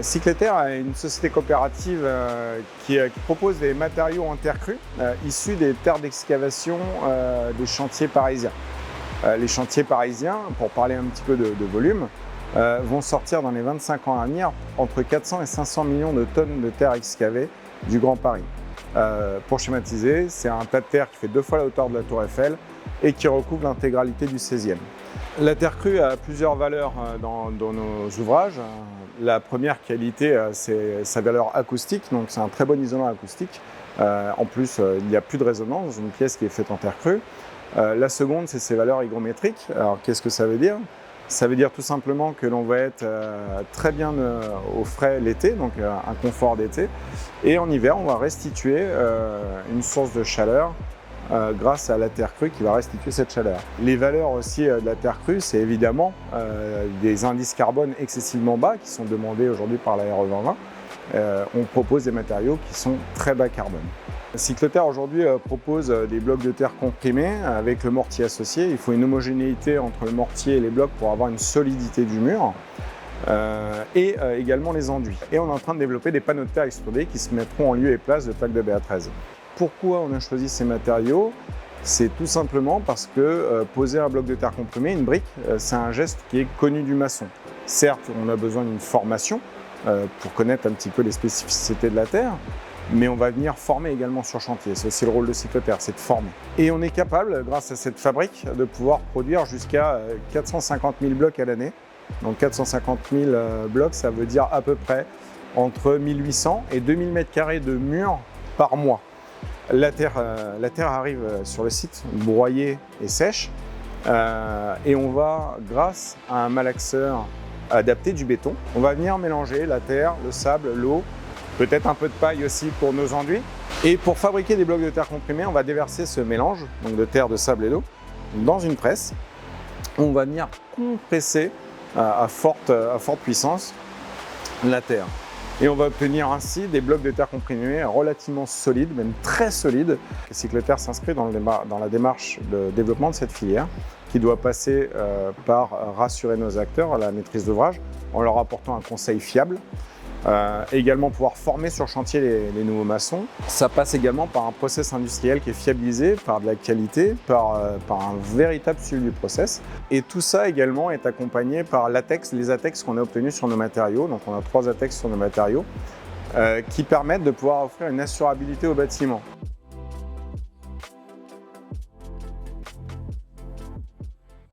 Cycleterre est une société coopérative qui propose des matériaux en terre crue issus des terres d'excavation des chantiers parisiens. Les chantiers parisiens, pour parler un petit peu de volume, vont sortir dans les 25 ans à venir entre 400 et 500 millions de tonnes de terre excavée du Grand Paris. Pour schématiser, c'est un tas de terre qui fait 2 fois la hauteur de la Tour Eiffel et qui recouvre l'intégralité du 16e. La terre crue a plusieurs valeurs dans nos ouvrages. La première qualité, c'est sa valeur acoustique, donc c'est un très bon isolant acoustique. En plus, il n'y a plus de résonance dans une pièce qui est faite en terre crue. La seconde, c'est ses valeurs hygrométriques. Alors, qu'est-ce que ça veut dire? Ça veut dire tout simplement que l'on va être très bien au frais l'été, donc un confort d'été. Et en hiver, on va restituer une source de chaleur grâce à la terre crue qui va restituer cette chaleur. Les valeurs aussi de la terre crue, c'est évidemment des indices carbone excessivement bas qui sont demandés aujourd'hui par la RE 2020. On propose des matériaux qui sont très bas carbone. Cycleterre aujourd'hui propose des blocs de terre comprimés avec le mortier associé. Il faut une homogénéité entre le mortier et les blocs pour avoir une solidité du mur et également les enduits. Et on est en train de développer des panneaux de terre extrudés qui se mettront en lieu et place de plaques de BA13. Pourquoi on a choisi ces matériaux? C'est tout simplement parce que poser un bloc de terre comprimé, une brique, c'est un geste qui est connu du maçon. Certes, on a besoin d'une formation pour connaître un petit peu les spécificités de la terre, mais on va venir former également sur chantier. C'est aussi le rôle de Cycleterre, c'est de former. Et on est capable, grâce à cette fabrique, de pouvoir produire jusqu'à 450 000 blocs à l'année. Donc 450 000 blocs, ça veut dire à peu près entre 1800 et 2000 m² de murs par mois. La terre arrive sur le site broyée et sèche et on va, grâce à un malaxeur adapté du béton, on va venir mélanger la terre, le sable, l'eau, peut-être un peu de paille aussi pour nos enduits. Et pour fabriquer des blocs de terre comprimés, on va déverser ce mélange donc de terre, de sable et d'eau dans une presse. On va venir compresser à forte puissance la terre. Et on va obtenir ainsi des blocs de terre comprimés relativement solides, même très solides. Cycleterre s'inscrit dans la démarche de développement de cette filière qui doit passer par rassurer nos acteurs à la maîtrise d'ouvrage en leur apportant un conseil fiable. Également pouvoir former sur chantier les nouveaux maçons. Ça passe également par un process industriel qui est fiabilisé, par de la qualité, par un véritable suivi du process. Et tout ça également est accompagné par les ATEX qu'on a obtenus sur nos matériaux. Donc on a 3 ATEX sur nos matériaux qui permettent de pouvoir offrir une assurabilité au bâtiment.